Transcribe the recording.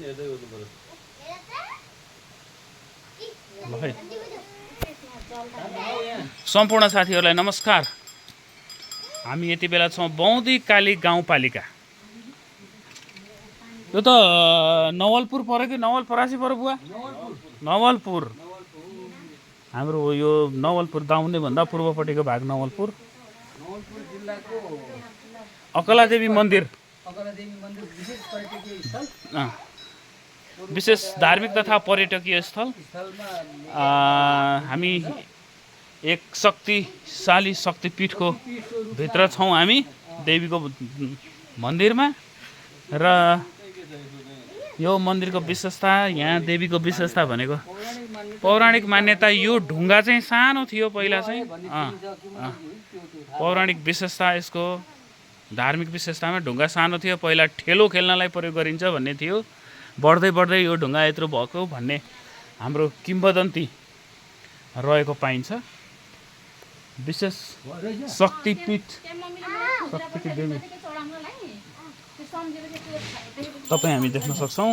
ल है सम्पूर्ण साथीहरूलाई नमस्कार। हामी यति बेला छौँ बौद्धी काली गाउँपालिका। यो त नवलपुर पऱ्यो कि नवलपरासी पऱ्यो बुवा? नवलपुर। हाम्रो यो नवलपुर गाउँ नै भन्दा पूर्वपट्टिको भाग नवलपुर। अकलादेवी मन्दिर विशेष धार्मिक तथा पर्यटकीय स्थल। हामी एक शक्तिशाली शक्तिपीठको भित्र छौँ हामी देवीको मन्दिरमा। र यो मन्दिरको विशेषता, यहाँ देवीको विशेषता भनेको पौराणिक मान्यता, यो ढुङ्गा चाहिँ सानो थियो पहिला चाहिँ। पौराणिक विशेषता यसको, धार्मिक विशेषतामा ढुङ्गा सानो थियो पहिला, ठेलो खेल्नलाई प्रयोग गरिन्छ भन्ने थियो। बढ्दै बढ्दै यो ढुङ्गा यत्रो भएको भन्ने हाम्रो किम्वदन्ती रहेको पाइन्छ। विशेष शक्तिपीठ, शक्तिको देवी तपाईँ हामी देख्न सक्छौँ।